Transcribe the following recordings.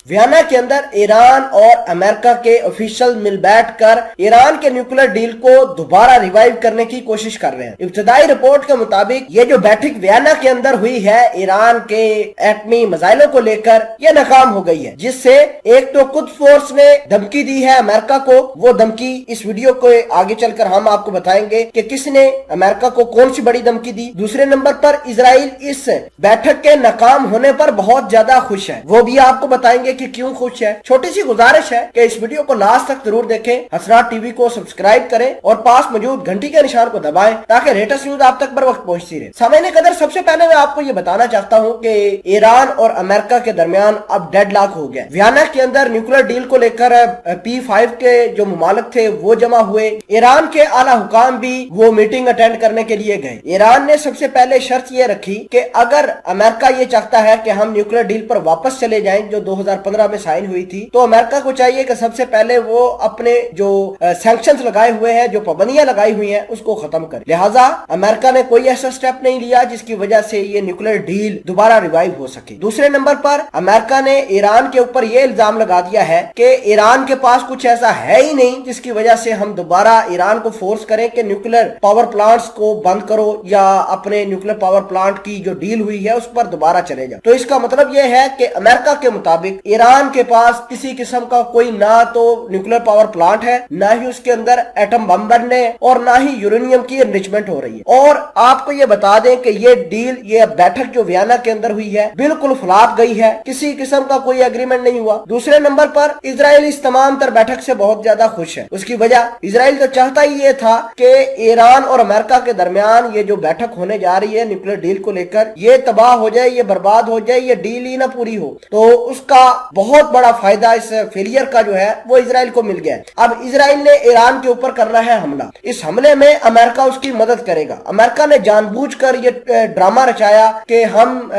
Vienna के अंदर Iran और अमेरिका के ऑफिशियल मिल बैठकर ईरान के न्यूक्लियर डील को दोबारा रिवाइव करने की कोशिश कर रहे हैं। इब्तदाई रिपोर्ट के मुताबिक ये जो बैठक वियना के अंदर हुई है ईरान के एटमी मिसाइलों को लेकर, ये नाकाम हो गई है, जिससे एक तो कुद्स फोर्स ने धमकी दी है अमेरिका को। वो धमकी इस वीडियो को आगे चलकर हम आपको बताएंगे कि किसने अमेरिका को कौन सी बड़ी धमकी दी। दूसरे नंबर पर इजराइल इस बैठक के नाकाम होने पर बहुत ज्यादा खुश है, वो भी आपको बताएंगे कि क्यों खुश है। छोटी सी गुजारिश है कि इस वीडियो को लास्ट तक जरूर देखें, हसरात टीवी को सब्सक्राइब करें और पास मौजूद घंटी के निशान को दबाएं ताकि लेटेस्ट न्यूज आप तक बर वक्त पहुंचती रहे। सामईन कदर, सबसे पहले मैं आपको ये बताना चाहता हूं कि ईरान और अमेरिका के दरमियान अब डेडलॉक हो गया। वियना के अंदर न्यूक्लियर डील को लेकर P5 के जो मुमालिक थे वो जमा हुए। ईरान के आला हुकाम भी वो मीटिंग अटेंड करने के लिए गए। ईरान ने सबसे पहले शर्त ये रखी कि अगर अमेरिका ये चाहता है कि हम न्यूक्लियर डील पर वापस चले जाएं जो 2015 में साइन हुई थी, तो अमेरिका को चाहिए कि सबसे पहले वो अपने जो सैंक्शंस लगाए हुए हैं, जो पाबंदियां लगाई हुई हैं, उसको खत्म करे। लिहाजा अमेरिका ने कोई ऐसा स्टेप नहीं लिया जिसकी वजह से ये न्यूक्लियर डील दोबारा रिवाइव हो सके। दूसरे नंबर पर अमेरिका ने ईरान के ऊपर ये इल्जाम लगा दिया है कि ईरान के पास कुछ ऐसा है ही नहीं जिसकी वजह से हम दोबारा ईरान को फोर्स करें कि न्यूक्लियर पावर प्लांट्स को बंद करो या अपने न्यूक्लियर पावर प्लांट की जो डील हुई है उस पर दोबारा चले जाओ। तो इसका मतलब यह है कि अमेरिका के मुताबिक ईरान के पास किसी किस्म का कोई ना तो न्यूक्लियर पावर प्लांट है, ना ही उसके अंदर एटम बम बनने और ना ही यूरेनियम की एनरिचमेंट हो रही है। और आपको ये बता दें कि ये डील, ये बैठक जो वियना के अंदर हुई है बिल्कुल फ्लॉप गई है, किसी किस्म का कोई एग्रीमेंट नहीं हुआ। दूसरे नंबर पर इजराइल इस तमाम तर बैठक से बहुत ज्यादा खुश है। उसकी वजह इजराइल तो चाहता ही ये था कि ईरान और अमेरिका के दरमियान ये जो बैठक होने जा रही है न्यूक्लियर डील को लेकर, ये तबाह हो जाए, ये बर्बाद हो जाए, ये डील ही ना पूरी हो। तो उसका बहुत बड़ा फायदा इस फेलियर का जो है वो इजराइल को मिल गया है। अब इजराइल ने ईरान के ऊपर करना है हमला। इस हमले में अमेरिका उसकी मदद करेगा। अमेरिका ने जानबूझकर ये ड्रामा रचाया कि हम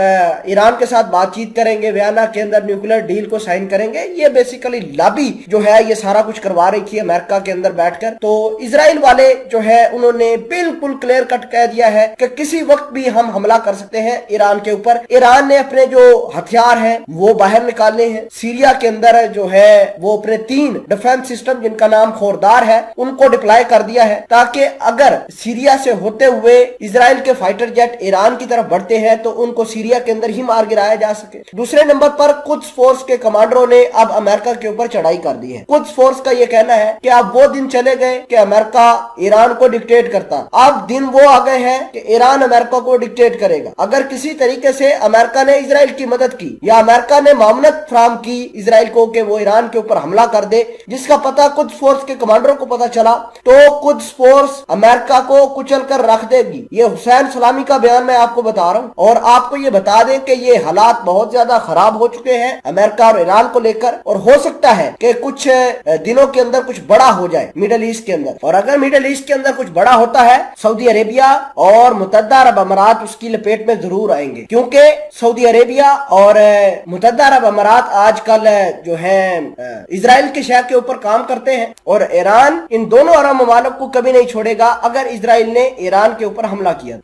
ईरान के साथ बातचीत करेंगे, वियना के अंदर न्यूक्लियर डील को साइन करेंगे। ये बेसिकली लॉबी जो है ये सारा कुछ करवा रही थी अमेरिका के अंदर बैठकर। तो इजराइल वाले जो है उन्होंने बिल्कुल क्लियर कट कह दिया है कि किसी वक्त भी हम हमला कर सकते हैं ईरान के ऊपर। ईरान ने अपने जो हथियार हैं वो बाहर निकालने हैं। सीरिया के अंदर जो है वो अपने 3 डिफेंस सिस्टम जिनका नाम खोरदार है उनको डिप्लॉय कर दिया है, ताकि अगर सीरिया से होते हुए इजराइल के फाइटर जेट ईरान की तरफ बढ़ते हैं तो उनको सीरिया के अंदर ही मार गिराया जा सके। दूसरे नंबर पर कुद्स फोर्स के कमांडरों ने अब अमेरिका के ऊपर चढ़ाई कर दी है। कुद्स फोर्स का यह कहना है कि अब वो दिन चले गए कि अमेरिका ईरान को डिक्टेट करता, अब दिन वो आ गए हैं कि ईरान अमेरिका को डिक्टेट करेगा। अगर किसी तरीके से अमेरिका ने इजराइल की मदद की या अमेरिका ने मामनत फ्राहम की इजराइल को कि वो ईरान के ऊपर हमला कर दे, जिसका पता कुद्स फोर्स के कमांडरों को पता चला, तो कुद्स फोर्स अमेरिका को कुचल कर रख देगी। ये हुसैन सलामी का बयान मैं आपको बता रहा हूँ। और आपको ये बता दें कि ये हालात बहुत ज्यादा खराब हो चुके हैं अमेरिका और ईरान को लेकर, और हो सकता है कि कुछ दिनों के अंदर कुछ बड़ा हो जाए मिडिल ईस्ट के अंदर। और अगर मिडिल ईस्ट के अंदर कुछ बड़ा होता है, सऊदी अरेबिया और मुत्तहदा अरब अमारात उसकी लपेट में जरूर आएंगे, क्योंकि सऊदी अरेबिया और मुत्तहदा अरब अमारात आजकल जो है इजराइल के शहर के ऊपर काम करते हैं। और ईरान इन दोनों अरब ममालिक को कभी नहीं छोड़ेगा अगर इजराइल ने ईरान के ऊपर हमला किया।